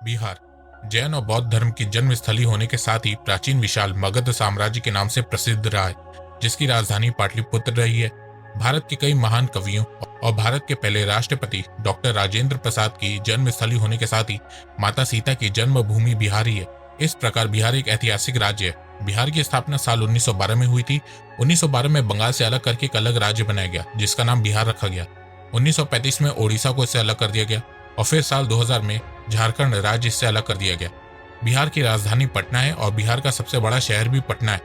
बिहार जैन और बौद्ध धर्म की जन्मस्थली होने के साथ ही प्राचीन विशाल मगध साम्राज्य के नाम से प्रसिद्ध रहा है, जिसकी राजधानी पाटलिपुत्र रही है। भारत के कई महान कवियों और भारत के पहले राष्ट्रपति डॉक्टर राजेंद्र प्रसाद की जन्मस्थली होने के साथ ही माता सीता की जन्मभूमि बिहार ही है। इस प्रकार बिहार एक ऐतिहासिक राज्य है। बिहार की स्थापना साल 1912 में हुई थी। 1912 में बंगाल से अलग करके एक अलग राज्य बनाया गया, जिसका नाम बिहार रखा गया। 1935 में ओडिशा को इससे अलग कर दिया गया और फिर साल 2000 में झारखंड राज्य इससे अलग कर दिया गया। बिहार की राजधानी पटना है और बिहार का सबसे बड़ा शहर भी पटना है।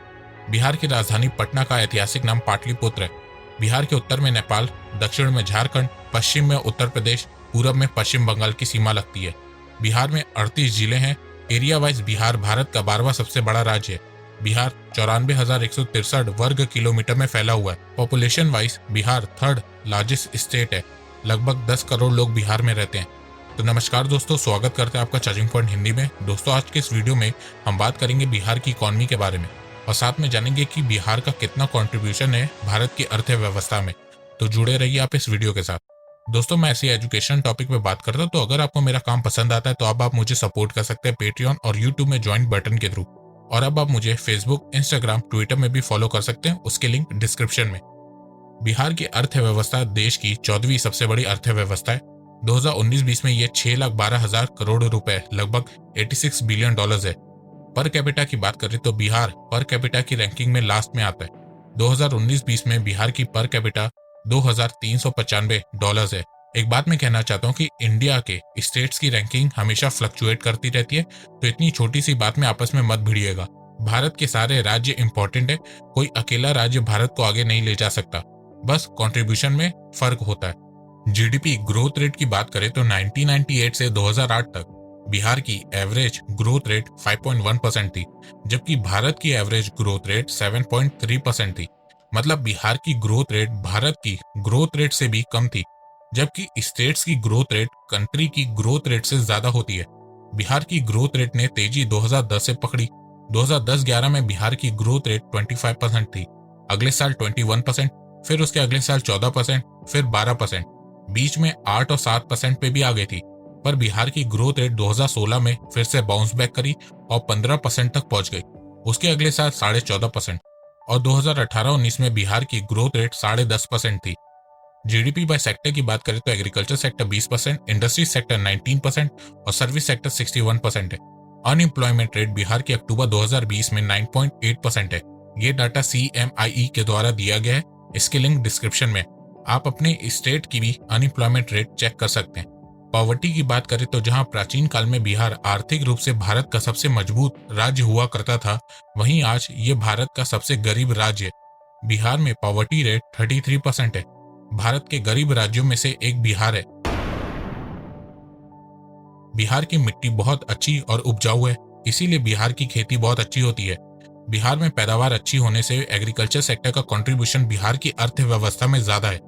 बिहार की राजधानी पटना का ऐतिहासिक नाम पाटलिपुत्र है। बिहार के उत्तर में नेपाल, दक्षिण में झारखंड, पश्चिम में उत्तर प्रदेश, पूरब में पश्चिम बंगाल की सीमा लगती है। बिहार में 38 जिले हैं। एरिया वाइज बिहार भारत का 12वां सबसे बड़ा राज्य है। बिहार 94,163 वर्ग किलोमीटर में फैला हुआ है। Population wise Bihar third largest state है। लगभग 10 करोड़ लोग बिहार में रहते हैं। तो नमस्कार दोस्तों, स्वागत करते हैं आपका चार्जिंग पॉइंट हिंदी में। दोस्तों, आज के इस वीडियो में हम बात करेंगे बिहार की इकॉनमी के बारे में और साथ में जानेंगे कि बिहार का कितना कंट्रीब्यूशन है भारत की अर्थव्यवस्था में। तो जुड़े रहिए आप इस वीडियो के साथ। दोस्तों, मैं ऐसी एजुकेशन टॉपिक पे बात करता हूँ, तो अगर आपको मेरा काम पसंद आता है तो अब आप मुझे सपोर्ट कर सकते हैं पेट्रियन और यूट्यूब में ज्वाइन बटन के थ्रू। और अब आप मुझे फेसबुक, इंस्टाग्राम, ट्विटर में भी फॉलो कर सकते हैं, उसके लिंक डिस्क्रिप्शन में। बिहार की अर्थव्यवस्था देश की 14वीं सबसे बड़ी अर्थव्यवस्था है। 2019-20 में ये 6,12,000 करोड़ रुपए, लगभग 86 बिलियन डॉलर्स है। पर कैपिटा की बात करें तो बिहार पर कैपिटा की रैंकिंग में लास्ट में आता है। 2019-20 में बिहार की पर कैपिटा $2,395 है। एक बात मैं कहना चाहता हूँ कि इंडिया के स्टेट्स की रैंकिंग हमेशा फ्लक्चुएट करती रहती है, तो इतनी छोटी सी बात में आपस में मत भिड़िएगा। भारत के सारे राज्य इंपॉर्टेंट है, कोई अकेला राज्य भारत को आगे नहीं ले जा सकता, बस कंट्रीब्यूशन में फर्क होता है। जीडीपी ग्रोथ रेट की बात करें तो 1998 से 2008 तक बिहार की एवरेज ग्रोथ रेट 5.1% थी, जबकि भारत की एवरेज ग्रोथ रेट 7.3% थी। मतलब बिहार की ग्रोथ रेट भारत की ग्रोथ रेट से भी कम थी, जबकि स्टेट्स की ग्रोथ रेट कंट्री की ग्रोथ रेट से ज्यादा होती है। बिहार की ग्रोथ रेट ने तेजी 2010 से पकड़ी। 2010-11 में बिहार की ग्रोथ रेट 25% थी, अगले साल 21%, फिर उसके अगले साल 14%, फिर 12%, बीच में 8 और 7% पे भी आ गई थी। पर बिहार की ग्रोथ रेट 2016 में फिर से बाउंस बैक करी और 15% तक पहुंच गई। उसके अगले साल 14.5% और 2018-19 में बिहार की ग्रोथ रेट 10.5% थी। जीडीपी बाय सेक्टर की बात करें तो एग्रीकल्चर सेक्टर 20%, इंडस्ट्री सेक्टर 19% और सर्विस सेक्टर 61% है। अनएम्प्लॉयमेंट रेट बिहार के अक्टूबर 2020 में 9.8% है। ये डाटा CMIE के द्वारा दिया गया है, इसके लिंक डिस्क्रिप्शन में। आप अपने स्टेट की भी अनएम्प्लॉयमेंट रेट चेक कर सकते हैं। पॉवर्टी की बात करें तो जहां प्राचीन काल में बिहार आर्थिक रूप से भारत का सबसे मजबूत राज्य हुआ करता था, वहीं आज ये भारत का सबसे गरीब राज्य है। बिहार में पॉवर्टी रेट 33% है। भारत के गरीब राज्यों में से एक बिहार है। बिहार की मिट्टी बहुत अच्छी और उपजाऊ है, इसीलिए बिहार की खेती बहुत अच्छी होती है। बिहार में पैदावार अच्छी होने से एग्रीकल्चर सेक्टर का कंट्रीब्यूशन बिहार की अर्थव्यवस्था में ज्यादा है।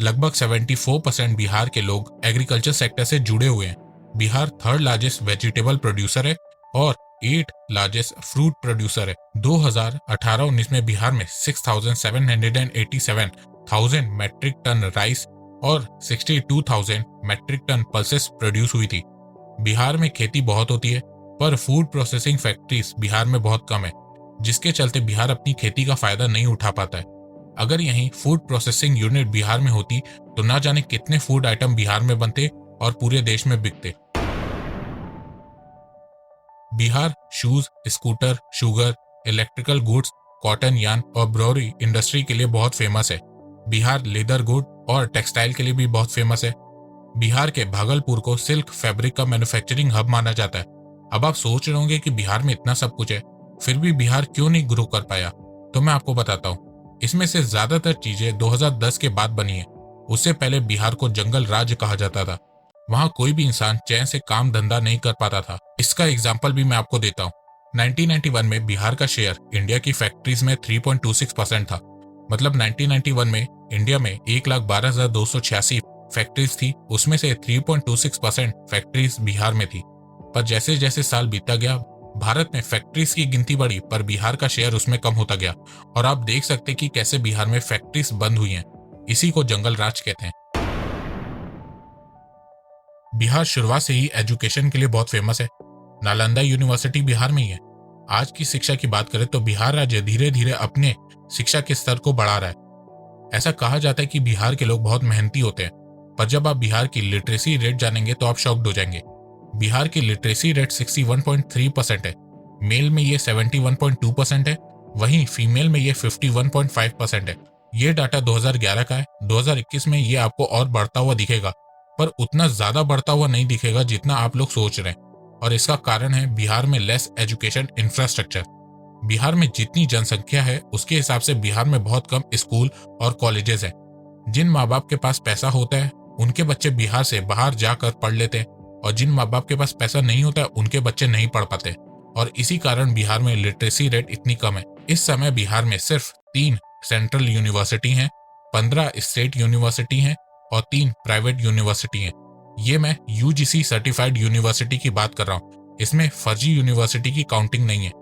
लगभग 74% बिहार के लोग एग्रीकल्चर सेक्टर से जुड़े हुए हैं। Bihar third largest vegetable producer है और 8 लार्जेस्ट फ्रूट प्रोड्यूसर है। 2018-19 में बिहार में 6,787,000 मैट्रिक टन राइस और 62,000 मैट्रिक टन पल्सेस प्रोड्यूस हुई थी। बिहार में खेती बहुत होती है, पर फूड प्रोसेसिंग फैक्ट्रीज बिहार में बहुत कम है, जिसके चलते बिहार अपनी खेती का फायदा नहीं उठा पाता है। अगर यहीं फूड प्रोसेसिंग यूनिट बिहार में होती तो ना जाने कितने फूड आइटम बिहार में बनते और पूरे देश में बिकते। Bihar shoes, scooter, sugar, electrical goods, cotton, yarn और ब्रोरी इंडस्ट्री के लिए बहुत फेमस है। बिहार लेदर गुड और टेक्सटाइल के लिए भी बहुत फेमस है। बिहार के भागलपुर को सिल्क फैब्रिक का मैन्युफैक्चरिंग हब माना जाता है। अब आप सोच रहे होंगे कि बिहार में इतना सब कुछ है, फिर भी बिहार क्यों नहीं ग्रो कर पाया? तो मैं आपको बताता हूँ। इसमें से ज्यादातर चीजें 2010 के बाद बनी है। उससे पहले बिहार को जंगल राज्य कहा जाता था। वहां कोई भी इंसान चैन से काम धंधा नहीं कर पाता था। इसका एग्जाम्पल भी मैं आपको देता हूँ। 1991 में बिहार का शेयर इंडिया की फैक्ट्रीज में 3.26% था। मतलब 1991 में इंडिया में 1,12,286 फैक्ट्रीज थी, उसमें से 3.26% फैक्ट्रीज बिहार में थी। पर जैसे जैसे साल बीता गया, भारत में फैक्ट्रीज की गिनती बढ़ी, पर बिहार का शेयर उसमें कम होता गया। और आप देख सकते कि कैसे बिहार में फैक्ट्रीज बंद हुई हैं। इसी को जंगल राज कहते हैं। बिहार शुरुआत से ही एजुकेशन के लिए बहुत फेमस है। नालंदा यूनिवर्सिटी बिहार में ही है। आज की शिक्षा की बात करें तो बिहार राज्य धीरे धीरे अपने शिक्षा के स्तर को बढ़ा रहा है। ऐसा कहा जाता है कि बिहार के लोग बहुत मेहनती होते हैं, पर जब आप बिहार की लिटरेसी रेट जानेंगे तो आप शॉक्ड हो जाएंगे। बिहार की लिटरेसी रेट 61.3% है। मेल में ये 71.2% है, वहीं फीमेल में ये 51.5% है। ये डाटा 2011 का है। 2021 में ये आपको और बढ़ता हुआ दिखेगा, पर उतना ज्यादा बढ़ता हुआ नहीं दिखेगा जितना आप लोग सोच रहे हैं। और इसका कारण है बिहार में लेस एजुकेशन इंफ्रास्ट्रक्चर। बिहार में जितनी जनसंख्या है उसके हिसाब से बिहार में बहुत कम स्कूल और कॉलेजेस हैं। जिन माँ बाप के पास पैसा होता है उनके बच्चे बिहार से बाहर जाकर पढ़ लेते हैं, और जिन माँ बाप के पास पैसा नहीं होता है उनके बच्चे नहीं पढ़ पाते, और इसी कारण बिहार में लिटरेसी रेट इतनी कम है। इस समय बिहार में सिर्फ 3 सेंट्रल यूनिवर्सिटी हैं, 15 स्टेट यूनिवर्सिटी हैं और 3 प्राइवेट यूनिवर्सिटी हैं। ये मैं यूजीसी सर्टिफाइड यूनिवर्सिटी की बात कर रहा हूँ। इसमें फर्जी यूनिवर्सिटी की काउंटिंग नहीं है।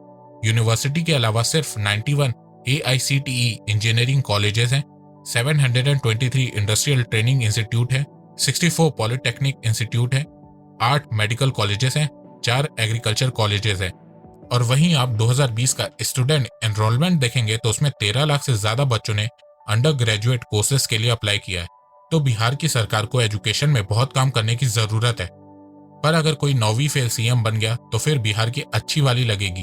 यूनिवर्सिटी के अलावा सिर्फ 91 AICTE इंजीनियरिंग कॉलेजेस हैं, 723 इंडस्ट्रियल ट्रेनिंग इंस्टीट्यूट है, 64 पॉलिटेक्निक इंस्टीट्यूट है, 8 मेडिकल कॉलेजेस हैं, 4 एग्रीकल्चर कॉलेजेस हैं। और वहीं आप 2020 का स्टूडेंट एनरोलमेंट देखेंगे तो उसमें 13 लाख से ज्यादा बच्चों ने अंडर ग्रेजुएट कोर्सेज के लिए अप्लाई किया है। तो बिहार की सरकार को एजुकेशन में बहुत काम करने की जरूरत है। पर अगर कोई 9वीं फेल CM बन गया तो फिर बिहार की अच्छी वाली लगेगी।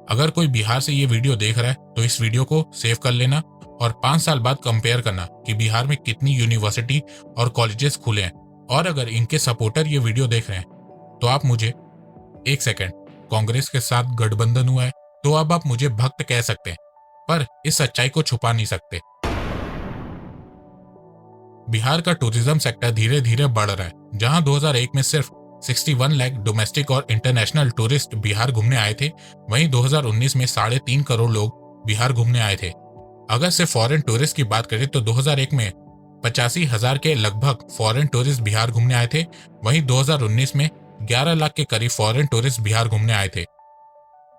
अगर कोई बिहार से ये वीडियो देख रहा है तो इस वीडियो को सेव कर लेना और 5 साल बाद कंपेयर करना कि बिहार में कितनी यूनिवर्सिटी और कॉलेजेस खुले हैं। और अगर इनके सपोर्टर ये वीडियो देख रहे हैं तो आप मुझे, एक सेकेंड, कांग्रेस के साथ गठबंधन हुआ है तो अब आप मुझे भक्त कह सकते हैं, पर इस सच्चाई को छुपा नहीं सकते। बिहार का टूरिज्म सेक्टर धीरे धीरे बढ़ रहा है। जहां 2001 में सिर्फ 61 लाख डोमेस्टिक और इंटरनेशनल टूरिस्ट बिहार घूमने आए थे, वहीं 2019 में 3.5 करोड़ लोग बिहार घूमने आए थे। अगर सिर्फ फॉरेन टूरिस्ट की बात करें तो 2001 में 85,000 के लगभग फॉरेन टूरिस्ट बिहार घूमने आए थे, वहीं 2019 में 11 लाख के करीब फॉरेन टूरिस्ट बिहार घूमने आए थे।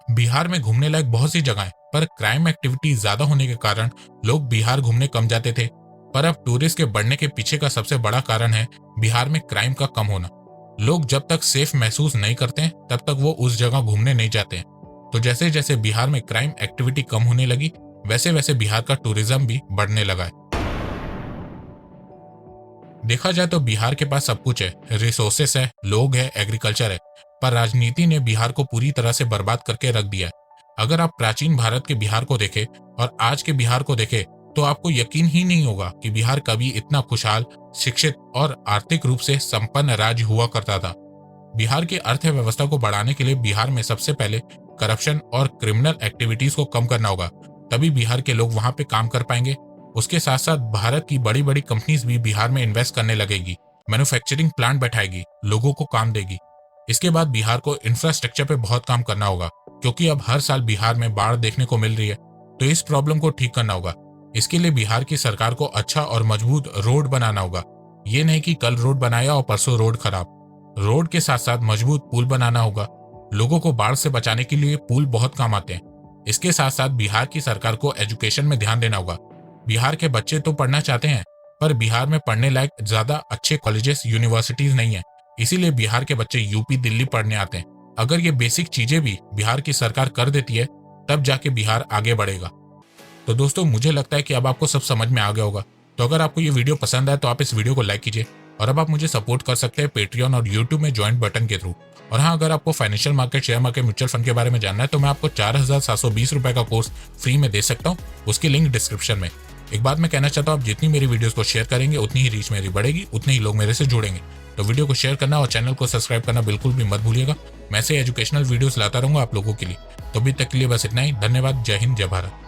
बिहार में घूमने लायक बहुत सी जगह है, पर क्राइम एक्टिविटी ज्यादा होने के कारण लोग बिहार घूमने कम जाते थे। पर अब टूरिस्ट के बढ़ने के पीछे का सबसे बड़ा कारण है बिहार में क्राइम का कम होना। लोग जब तक सेफ महसूस नहीं करते हैं तब तक वो उस जगह घूमने नहीं जाते हैं। तो जैसे जैसे बिहार में क्राइम एक्टिविटी कम होने लगी वैसे वैसे बिहार का टूरिज्म भी बढ़ने लगा है। देखा जाए तो बिहार के पास सब कुछ है, रिसोर्सेस है, लोग है, एग्रीकल्चर है, पर राजनीति ने बिहार को पूरी तरह से बर्बाद करके रख दिया है। अगर आप प्राचीन भारत के बिहार को देखें और आज के बिहार को देखें तो आपको यकीन ही नहीं होगा कि बिहार कभी इतना खुशहाल, शिक्षित और आर्थिक रूप से संपन्न राज्य हुआ करता था। बिहार की अर्थव्यवस्था को बढ़ाने के लिए बिहार में सबसे पहले करप्शन और क्रिमिनल एक्टिविटीज को कम करना होगा, तभी बिहार के लोग वहां पे काम कर पाएंगे। उसके साथ साथ भारत की बड़ी बड़ी कंपनीज भी बिहार में इन्वेस्ट करने लगेगी, मैन्युफैक्चरिंग प्लांट बैठाएगी, लोगों को काम देगी। इसके बाद बिहार को इंफ्रास्ट्रक्चर पे बहुत काम करना होगा, क्योंकि अब हर साल बिहार में बाढ़ देखने को मिल रही है, तो इस प्रॉब्लम को ठीक करना होगा। इसके लिए बिहार की सरकार को अच्छा और मजबूत रोड बनाना होगा। ये नहीं कि कल रोड बनाया और परसों रोड खराब। रोड के साथ साथ मजबूत पुल बनाना होगा। लोगों को बाढ़ से बचाने के लिए पुल बहुत काम आते हैं। इसके साथ साथ बिहार की सरकार को एजुकेशन में ध्यान देना होगा। बिहार के बच्चे तो पढ़ना चाहते हैं, पर बिहार में पढ़ने लायक ज्यादा अच्छे कॉलेजेस, यूनिवर्सिटीज नहीं है, इसीलिए बिहार के बच्चे यूपी, दिल्ली पढ़ने आते हैं। अगर ये बेसिक चीजें भी बिहार की सरकार कर देती है तब जाके बिहार आगे बढ़ेगा। तो दोस्तों, मुझे लगता है कि अब आपको सब समझ में आ गया होगा। तो अगर आपको ये वीडियो पसंद आए तो आप इस वीडियो को लाइक कीजिए, और अब आप मुझे सपोर्ट कर सकते हैं पेट्रियन और यूट्यूब में ज्वाइंट बटन के थ्रू। और हाँ, अगर आपको financial market, share market, mutual fund के बारे में जानना है तो मैं आपको 4,720 रुपए का कोर्स फ्री में दे सकता हूँ, उसकी लिंक डिस्क्रिप्शन में। एक बात मैं कहना चाहता हूँ, आप जितनी मेरी वीडियोस को शेयर करेंगे उतनी ही रीच मेरी बढ़ेगी, उतने ही लोग मेरे से जुड़ेंगे। तो वीडियो को शेयर करना और चैनल को सब्सक्राइब करना बिल्कुल भी मत भूलिएगा। मैं ऐसे एजुकेशनल वीडियोस लाता रहूंगा आप लोगों के लिए। तो अभी तक के लिए बस इतना ही। धन्यवाद। जय हिंद, जय भारत।